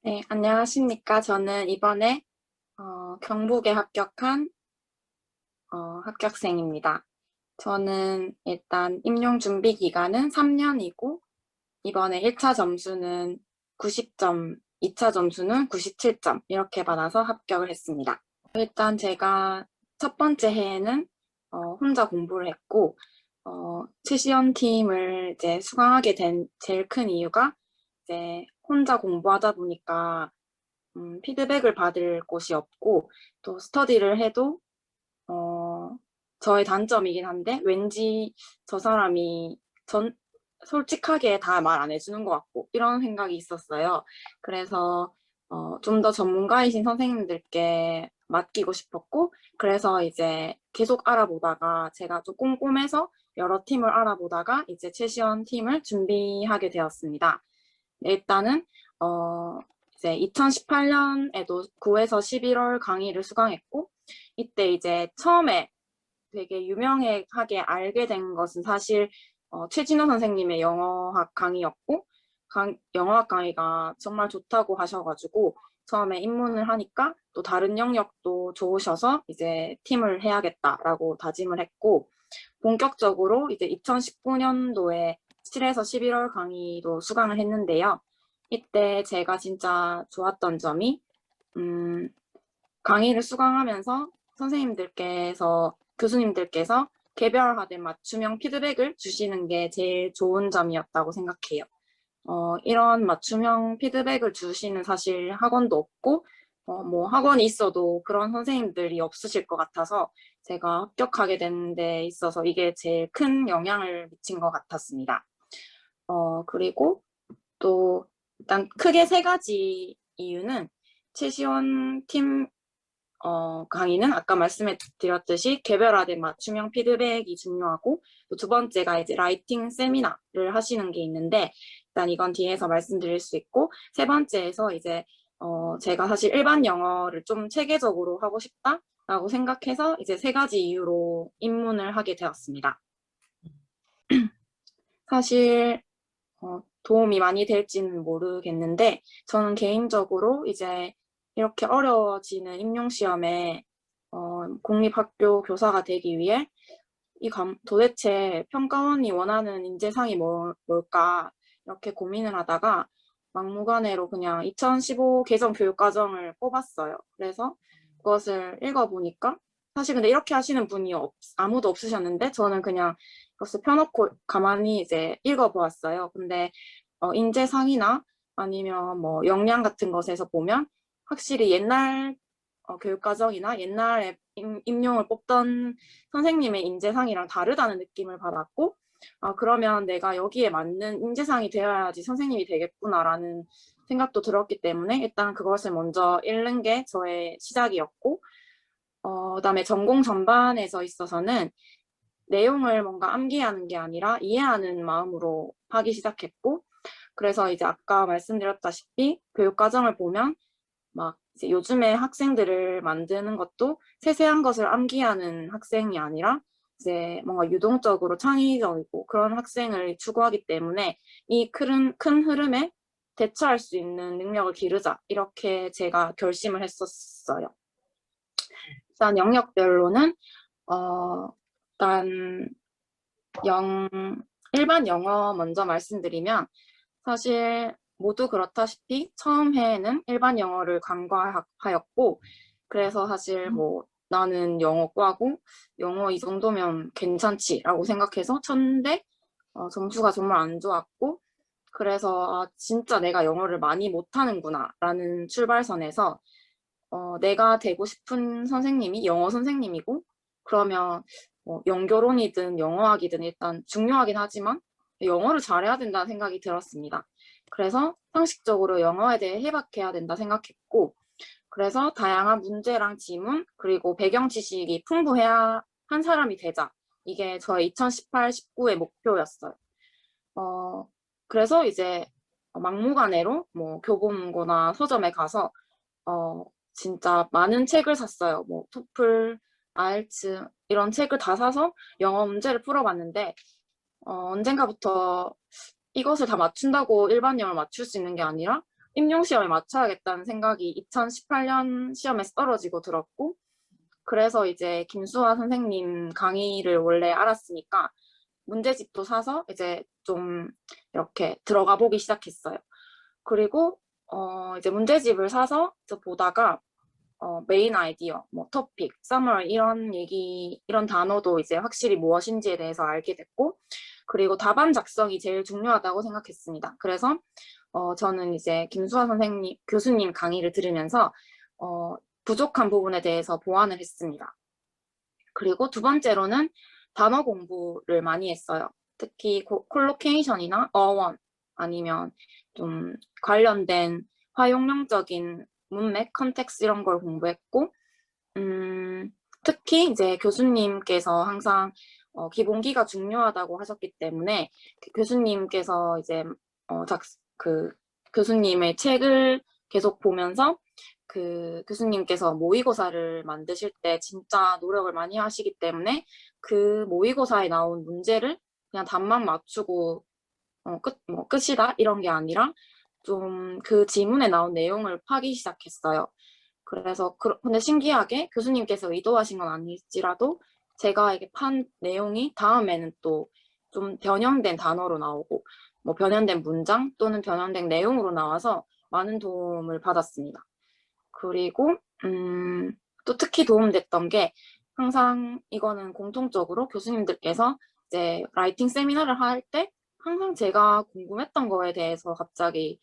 네, 안녕하십니까. 저는 이번에 경북에 합격한 합격생입니다. 저는 일단 임용 준비 기간은 3년이고 이번에 1차 점수는 90점, 2차 점수는 97점 이렇게 받아서 합격을 했습니다. 일단 제가 첫 번째 해에는 혼자 공부를 했고 최시연 팀을 이제 수강하게 된 제일 큰 이유가 이제 혼자 공부하다 보니까 피드백을 받을 곳이 없고 또 스터디를 해도 어, 저의 단점이긴 한데 왠지 저 사람이 솔직하게 다 말 안 해주는 것 같고 이런 생각이 있었어요. 그래서 좀 더 전문가이신 선생님들께 맡기고 싶었고 그래서 이제 계속 알아보다가 제가 좀 꼼꼼해서 여러 팀을 알아보다가 이제 최시원 팀을 준비하게 되었습니다. 일단은 이제 2018년에도 9에서 11월 강의를 수강했고 이때 이제 처음에 되게 유명하게 알게 된 것은 사실 최진호 선생님의 영어학 강의였고 영어학 강의가 정말 좋다고 하셔가지고 처음에 입문을 하니까 또 다른 영역도 좋으셔서 이제 팀을 해야겠다라고 다짐을 했고 본격적으로 이제 2019년도에 7에서 11월 강의도 수강을 했는데요. 이때 제가 진짜 좋았던 점이 강의를 수강하면서 교수님들께서 개별화된 맞춤형 피드백을 주시는 게 제일 좋은 점이었다고 생각해요. 이런 맞춤형 피드백을 주시는 사실 학원도 없고, 뭐 학원이 있어도 그런 선생님들이 없으실 것 같아서 제가 합격하게 된 데 있어서 이게 제일 큰 영향을 미친 것 같았습니다. 그리고 또 일단 크게 세 가지 이유는 최시원 팀 강의는 아까 말씀해 드렸듯이 개별화된 맞춤형 피드백이 중요하고 또 두 번째가 이제 라이팅 세미나를 하시는 게 있는데 일단 이건 뒤에서 말씀드릴 수 있고 세 번째에서 이제 제가 사실 일반 영어를 좀 체계적으로 하고 싶다라고 생각해서 이제 세 가지 이유로 입문을 하게 되었습니다. 사실 도움이 많이 될지는 모르겠는데 저는 개인적으로 이제 이렇게 어려워지는 임용시험에 공립학교 교사가 되기 위해 도대체 평가원이 원하는 인재상이 뭘까 이렇게 고민을 하다가 막무가내로 그냥 2015 개정 교육과정을 뽑았어요. 그래서 그것을 읽어보니까 사실 근데 이렇게 하시는 분이 아무도 없으셨는데 저는 그냥 그것을 펴놓고 가만히 이제 읽어보았어요. 근데 인재상이나 아니면 뭐 역량 같은 것에서 보면 확실히 옛날 교육과정이나 옛날에 임용을 뽑던 선생님의 인재상이랑 다르다는 느낌을 받았고 그러면 내가 여기에 맞는 인재상이 되어야지 선생님이 되겠구나라는 생각도 들었기 때문에 일단 그것을 먼저 읽는 게 저의 시작이었고 그다음에 전공 전반에서 있어서는 내용을 뭔가 암기하는 게 아니라 이해하는 마음으로 하기 시작했고 그래서 이제 아까 말씀드렸다시피 교육과정을 보면 막 이제 요즘에 학생들을 만드는 것도 세세한 것을 암기하는 학생이 아니라 이제 뭔가 유동적으로 창의적이고 그런 학생을 추구하기 때문에 이 큰 흐름에 대처할 수 있는 능력을 기르자 이렇게 제가 결심을 했었어요. 일단 영역별로는 일단 영 일반 영어 먼저 말씀드리면 사실 모두 그렇다시피 처음 해에는 일반 영어를 간과하였고 그래서 사실 뭐 나는 영어과고 영어 이 정도면 괜찮지라고 생각해서 쳤는데 점수가 정말 안 좋았고 그래서 진짜 내가 영어를 많이 못하는구나 라는 출발선에서 내가 되고 싶은 선생님이 영어 선생님이고 그러면 뭐 영교론이든 영어학이든 일단 중요하긴 하지만 영어를 잘해야 된다는 생각이 들었습니다. 그래서 상식적으로 영어에 대해 해박해야 된다 생각했고 그래서 다양한 문제랑 지문 그리고 배경 지식이 풍부해야 한 사람이 되자. 이게 저의 2018, 19의 목표였어요. 어, 그래서 이제 막무가내로 뭐 교보문고나 서점에 가서 진짜 많은 책을 샀어요. 뭐 토플, 아이엘츠 이런 책을 다 사서 영어 문제를 풀어봤는데 언젠가부터 이것을 다 맞춘다고 일반 영어를 맞출 수 있는 게 아니라 임용 시험에 맞춰야겠다는 생각이 2018년 시험에서 떨어지고 들었고, 그래서 이제 김수아 선생님 강의를 원래 알았으니까 문제집도 사서 이제 좀 이렇게 들어가 보기 시작했어요. 그리고 이제 문제집을 사서 보다가 메인 아이디어, 뭐 토픽, 서머리 이런 얘기, 이런 단어도 이제 확실히 무엇인지에 대해서 알게 됐고, 그리고 답안 작성이 제일 중요하다고 생각했습니다. 그래서 저는 이제 김수아 선생님, 교수님 강의를 들으면서 부족한 부분에 대해서 보완을 했습니다. 그리고 두 번째로는 단어 공부를 많이 했어요. 특히 콜로케이션이나 어원 아니면 좀 관련된 활용령적인 문맥, 컨텍스 이런 걸 공부했고, 특히 이제 교수님께서 항상 기본기가 중요하다고 하셨기 때문에 교수님께서 이제 그 교수님의 책을 계속 보면서 그 교수님께서 모의고사를 만드실 때 진짜 노력을 많이 하시기 때문에 그 모의고사에 나온 문제를 그냥 답만 맞추고 끝이다 이런 게 아니라 좀 그 지문에 나온 내용을 파기 시작했어요. 그래서 근데 신기하게 교수님께서 의도하신 건 아닐지라도 제가 이게 판 내용이 다음에는 또 좀 변형된 단어로 나오고 뭐 변형된 문장 또는 변형된 내용으로 나와서 많은 도움을 받았습니다. 그리고 또 특히 도움됐던 게 항상 이거는 공통적으로 교수님들께서 이제 라이팅 세미나를 할 때 항상 제가 궁금했던 거에 대해서 갑자기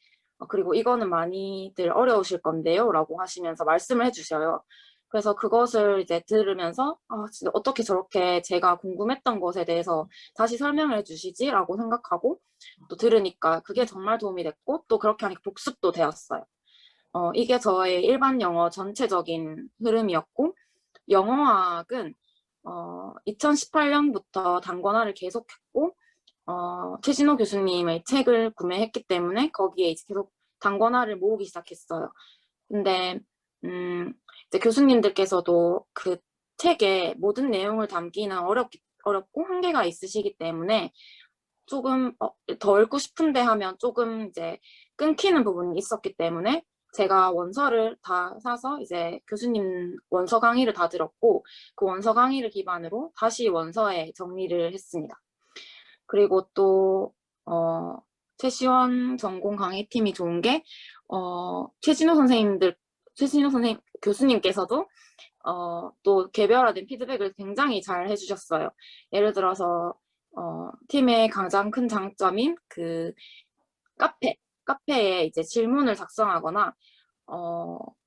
그리고 이거는 많이들 어려우실 건데요 라고 하시면서 말씀을 해주셔요. 그래서 그것을 이제 들으면서 진짜 어떻게 저렇게 제가 궁금했던 것에 대해서 다시 설명을 해주시지? 라고 생각하고 또 들으니까 그게 정말 도움이 됐고 또 그렇게 하니까 복습도 되었어요. 이게 저의 일반 영어 전체적인 흐름이었고, 영어학은 2018년부터 단권화를 계속했고, 최진호 교수님의 책을 구매했기 때문에 거기에 이제 계속 단권화를 모으기 시작했어요. 근데 이제 교수님들께서도 그 책에 모든 내용을 담기는 어렵고 한계가 있으시기 때문에 조금 더 읽고 싶은데 하면 조금 이제 끊기는 부분이 있었기 때문에 제가 원서를 다 사서 이제 교수님 원서 강의를 다 들었고 그 원서 강의를 기반으로 다시 원서에 정리를 했습니다. 그리고 또 최시원 전공 강의팀이 좋은 게 최진호 선생님 교수님께서도 또 개별화된 피드백을 굉장히 잘 해주셨어요. 예를 들어서 팀의 가장 큰 장점인 그 카페에 이제 질문을 작성하거나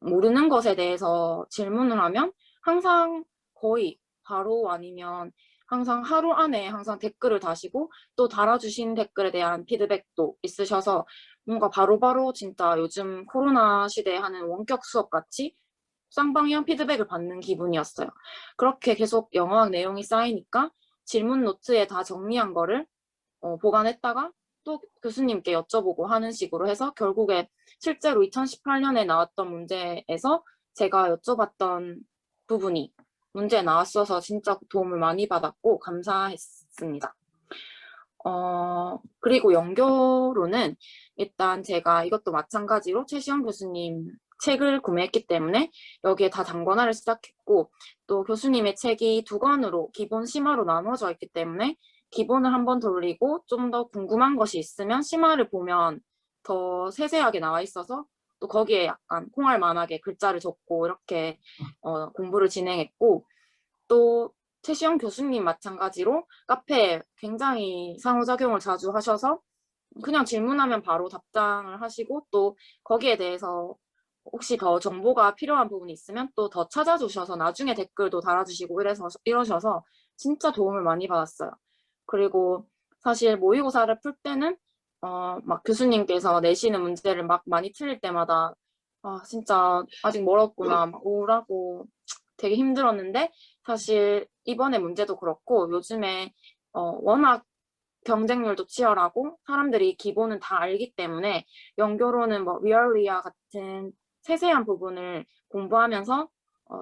모르는 것에 대해서 질문을 하면 항상 거의 바로 아니면 항상 하루 안에 항상 댓글을 다시고 또 달아주신 댓글에 대한 피드백도 있으셔서 뭔가 바로바로 진짜 요즘 코로나 시대에 하는 원격 수업 같이 쌍방향 피드백을 받는 기분이었어요. 그렇게 계속 영어학 내용이 쌓이니까 질문 노트에 다 정리한 거를 보관했다가 또 교수님께 여쭤보고 하는 식으로 해서 결국에 실제로 2018년에 나왔던 문제에서 제가 여쭤봤던 부분이 문제에 나왔어서 진짜 도움을 많이 받았고 감사했습니다. 그리고 연교로는 일단 제가 이것도 마찬가지로 최시영 교수님 책을 구매했기 때문에 여기에 다 단권화를 시작했고 또 교수님의 책이 2권으로 기본 심화로 나눠져 있기 때문에 기본을 한번 돌리고 좀 더 궁금한 것이 있으면 심화를 보면 더 세세하게 나와 있어서 또 거기에 약간 콩알만하게 글자를 적고 이렇게 공부를 진행했고 또 최시영 교수님 마찬가지로 카페에 굉장히 상호작용을 자주 하셔서 그냥 질문하면 바로 답장을 하시고 또 거기에 대해서 혹시 더 정보가 필요한 부분이 있으면 또 더 찾아주셔서 나중에 댓글도 달아주시고 이러셔서 진짜 도움을 많이 받았어요. 그리고 사실 모의고사를 풀 때는 막 교수님께서 내시는 문제를 막 많이 틀릴 때마다 진짜 아직 멀었구나 막 우울하고 되게 힘들었는데 사실 이번에 문제도 그렇고 요즘에 워낙 경쟁률도 치열하고 사람들이 기본은 다 알기 때문에 연교로는 뭐 위얼리아 같은 세세한 부분을 공부하면서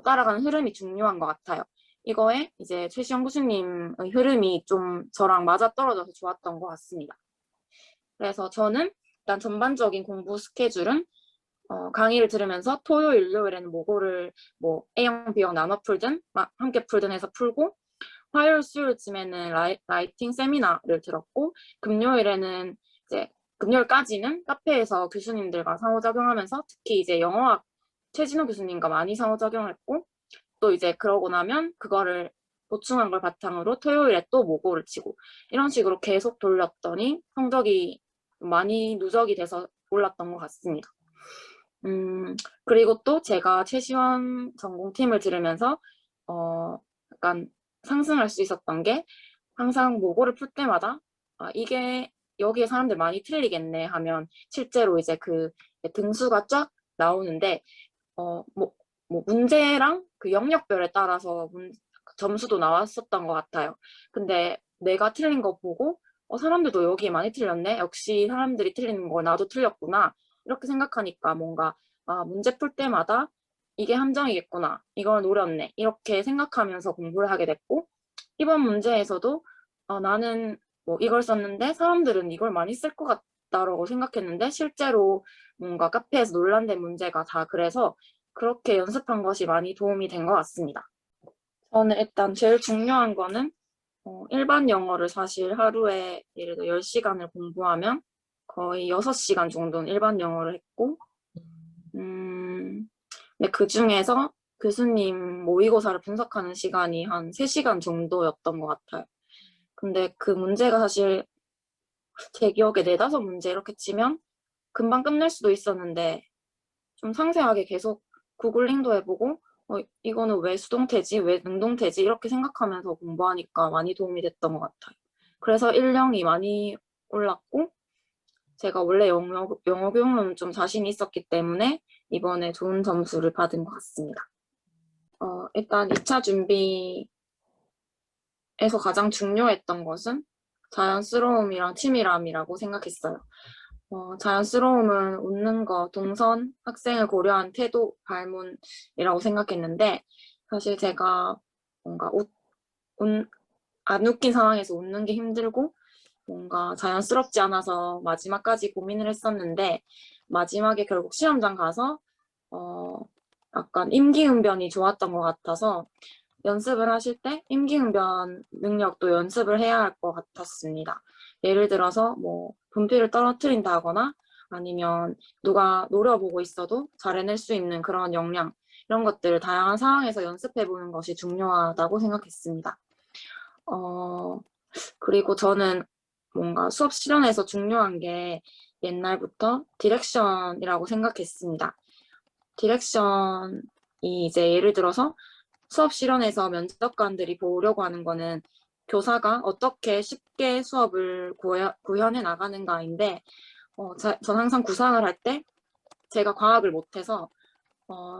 따라가는 흐름이 중요한 것 같아요. 이거에 이제 최시영 교수님의 흐름이 좀 저랑 맞아떨어져서 좋았던 것 같습니다. 그래서 저는 일단 전반적인 공부 스케줄은 강의를 들으면서 토요일, 일요일에는 모고를 뭐 A형, B형 나눠 풀든 함께 풀든 해서 풀고, 화요일, 수요일쯤에는 라이팅 세미나를 들었고, 금요일에는 이제 금요일까지는 카페에서 교수님들과 상호작용하면서 특히 이제 영어학 최진호 교수님과 많이 상호작용했고, 또 이제 그러고 나면 그거를 보충한 걸 바탕으로 토요일에 또 모고를 치고 이런 식으로 계속 돌렸더니 성적이 많이 누적이 돼서 올랐던 것 같습니다. 그리고 또 제가 최시원 전공팀을 들으면서 약간 상승할 수 있었던 게 항상 모고를 풀 때마다 이게 여기에 사람들 많이 틀리겠네 하면 실제로 이제 그 등수가 쫙 나오는데 뭐 문제랑 그 영역별에 따라서 점수도 나왔었던 것 같아요. 근데 내가 틀린 거 보고 사람들도 여기에 많이 틀렸네. 역시 사람들이 틀리는 걸 나도 틀렸구나. 이렇게 생각하니까 뭔가 문제 풀 때마다 이게 함정이겠구나. 이걸 노렸네. 이렇게 생각하면서 공부를 하게 됐고 이번 문제에서도 나는 뭐 이걸 썼는데 사람들은 이걸 많이 쓸 것 같다라고 생각했는데 실제로 뭔가 카페에서 논란된 문제가 다 그래서 그렇게 연습한 것이 많이 도움이 된 것 같습니다. 저는 일단 제일 중요한 거는 일반 영어를 사실 하루에 예를 들어 10시간을 공부하면 거의 6시간 정도는 일반 영어를 했고 근데 그중에서 교수님 모의고사를 분석하는 시간이 한 3시간 정도였던 것 같아요. 근데 그 문제가 사실 제 기억에 4-5문제 이렇게 치면 금방 끝낼 수도 있었는데 좀 상세하게 계속 구글링도 해보고 이거는 왜 수동태지? 왜 능동태지? 이렇게 생각하면서 공부하니까 많이 도움이 됐던 것 같아요. 그래서 1령이 많이 올랐고 제가 원래 영어 교육은 좀 자신이 있었기 때문에 이번에 좋은 점수를 받은 것 같습니다. 일단 2차 준비에서 가장 중요했던 것은 자연스러움이랑 치밀함이라고 생각했어요. 자연스러움은 웃는 거, 동선, 학생을 고려한 태도, 발문이라고 생각했는데 사실 제가 뭔가 안 웃긴 상황에서 웃는 게 힘들고 뭔가 자연스럽지 않아서 마지막까지 고민을 했었는데 마지막에 결국 시험장 가서 약간 임기응변이 좋았던 것 같아서 연습을 하실 때 임기응변 능력도 연습을 해야 할 것 같았습니다. 예를 들어서 뭐 분필을 떨어뜨린다거나 아니면 누가 노려보고 있어도 잘 해낼 수 있는 그런 역량 이런 것들을 다양한 상황에서 연습해보는 것이 중요하다고 생각했습니다. 그리고 저는 뭔가 수업 실현에서 중요한 게 옛날부터 디렉션이라고 생각했습니다. 디렉션이 이제 예를 들어서 수업 실현에서 면접관들이 보려고 하는 거는 교사가 어떻게 쉽게 수업을 구현해 나가는가인데 전 항상 구상을 할 때 제가 과학을 못해서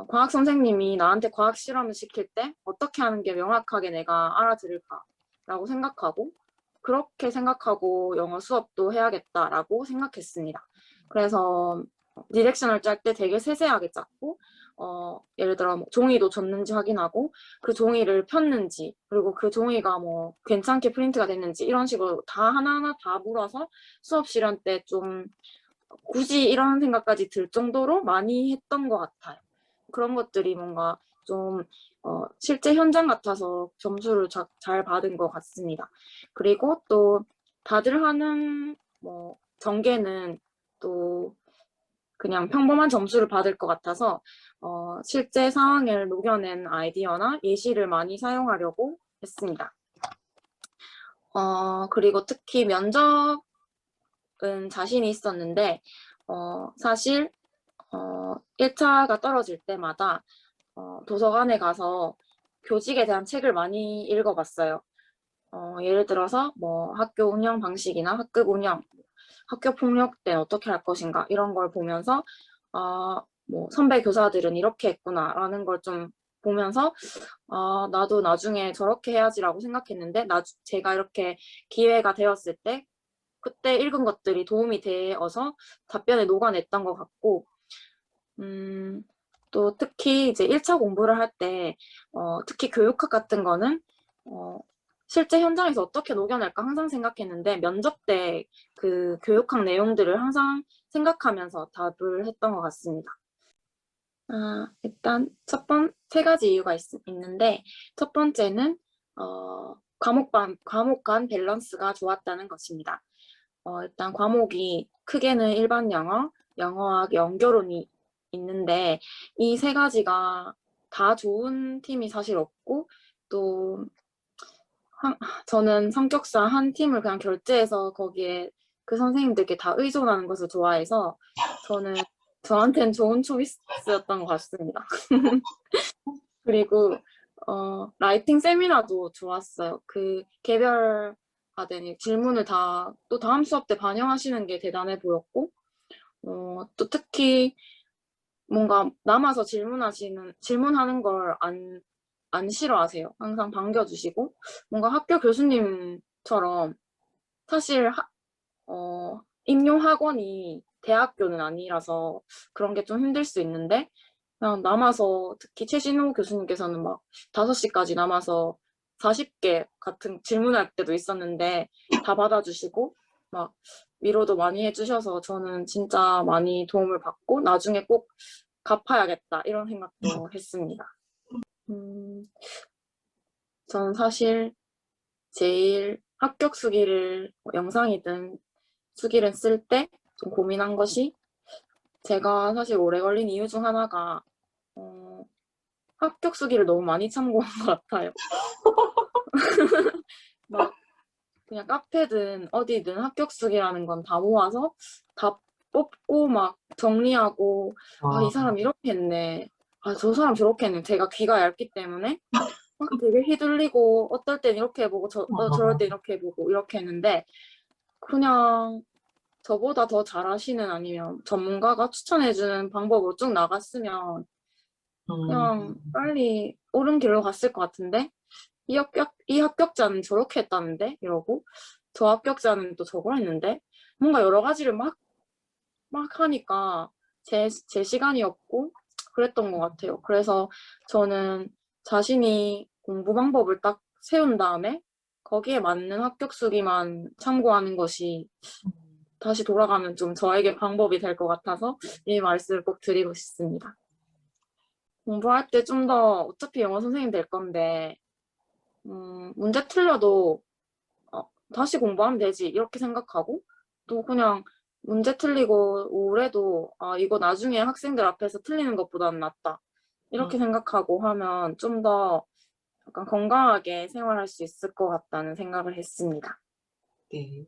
과학 선생님이 나한테 과학 실험을 시킬 때 어떻게 하는 게 명확하게 내가 알아들을까라고 생각하고 그렇게 생각하고 영어 수업도 해야겠다라고 생각했습니다. 그래서 디렉션을 짤 때 되게 세세하게 짰고 예를 들어 뭐 종이도 줬는지 확인하고 그 종이를 폈는지 그리고 그 종이가 뭐 괜찮게 프린트가 됐는지 이런 식으로 다 하나하나 다 물어서 수업 실현 때 좀 굳이 이런 생각까지 들 정도로 많이 했던 것 같아요. 그런 것들이 뭔가 좀 실제 현장 같아서 점수를 잘 받은 것 같습니다. 그리고 또 다들 하는 뭐 전개는 또 그냥 평범한 점수를 받을 것 같아서 실제 상황을 녹여낸 아이디어나 예시를 많이 사용하려고 했습니다. 그리고 특히 면접은 자신이 있었는데 사실 1차가 떨어질 때마다 도서관에 가서 교직에 대한 책을 많이 읽어봤어요. 예를 들어서 뭐 학교 운영 방식이나 학급 운영, 학교 폭력 때 어떻게 할 것인가 이런 걸 보면서 뭐 선배 교사들은 이렇게 했구나라는 걸 좀 보면서 나도 나중에 저렇게 해야지라고 생각했는데 제가 이렇게 기회가 되었을 때 그때 읽은 것들이 도움이 되어서 답변에 녹아냈던 것 같고 또 특히 이제 1차 공부를 할 때 특히 교육학 같은 거는 실제 현장에서 어떻게 녹여낼까 항상 생각했는데 면접 때 그 교육학 내용들을 항상 생각하면서 답을 했던 것 같습니다. 일단 세 가지 이유가 있는데 첫 번째는 과목 간 밸런스가 좋았다는 것입니다. 일단 과목이 크게는 일반 영어, 영어학, 연결론이 있는데 이 세 가지가 다 좋은 팀이 사실 없고 또 저는 성격상 한 팀을 그냥 결제해서 거기에 그 선생님들께 다 의존하는 것을 좋아해서 저한테는 좋은 초이스였던 것 같습니다. 그리고 라이팅 세미나도 좋았어요. 그 개별화된 질문을 다 또 다음 수업 때 반영하시는 게 대단해 보였고 또 특히 뭔가 남아서 질문하는 걸 안 싫어하세요. 항상 반겨주시고 뭔가 학교 교수님처럼 사실 임용 학원이 대학교는 아니라서 그런 게 좀 힘들 수 있는데 그냥 남아서 특히 최신호 교수님께서는 막 5시까지 남아서 40개 같은 질문할 때도 있었는데 다 받아주시고 막 위로도 많이 해주셔서 저는 진짜 많이 도움을 받고 나중에 꼭 갚아야겠다 이런 생각도 했습니다. 저는 사실 제일 합격 수기를 영상이든 수기를 쓸 때 좀 고민한 것이 제가 사실 오래 걸린 이유 중 하나가 합격 수기를 너무 많이 참고한 것 같아요. 막 그냥 카페든 어디든 합격 수기라는 건 다 모아서 다 뽑고 막 정리하고 이 사람 이렇게 했네. 저 사람 저렇게 했네. 제가 귀가 얇기 때문에 막 되게 휘둘리고 어떨 땐 이렇게 해보고 저럴 땐 이렇게 해보고 이렇게 했는데 그냥 저보다 더 잘하시는 아니면 전문가가 추천해주는 방법으로 쭉 나갔으면 그냥 빨리 옳은 길로 갔을 것 같은데 이 합격자는 저렇게 했다는데 이러고 저 합격자는 또 저걸 했는데 뭔가 여러 가지를 막 하니까 제 시간이 없고 그랬던 것 같아요. 그래서 저는 자신이 공부 방법을 딱 세운 다음에 거기에 맞는 합격 수기만 참고하는 것이 다시 돌아가면 좀 저에게 방법이 될 것 같아서 이 말씀을 꼭 드리고 싶습니다. 공부할 때 좀 더 어차피 영어 선생님 될 건데 문제 틀려도 다시 공부하면 되지 이렇게 생각하고 또 그냥 문제 틀리고 오래도 이거 나중에 학생들 앞에서 틀리는 것보다는 낫다 이렇게 생각하고 하면 좀 더 약간 건강하게 생활할 수 있을 것 같다는 생각을 했습니다. 네.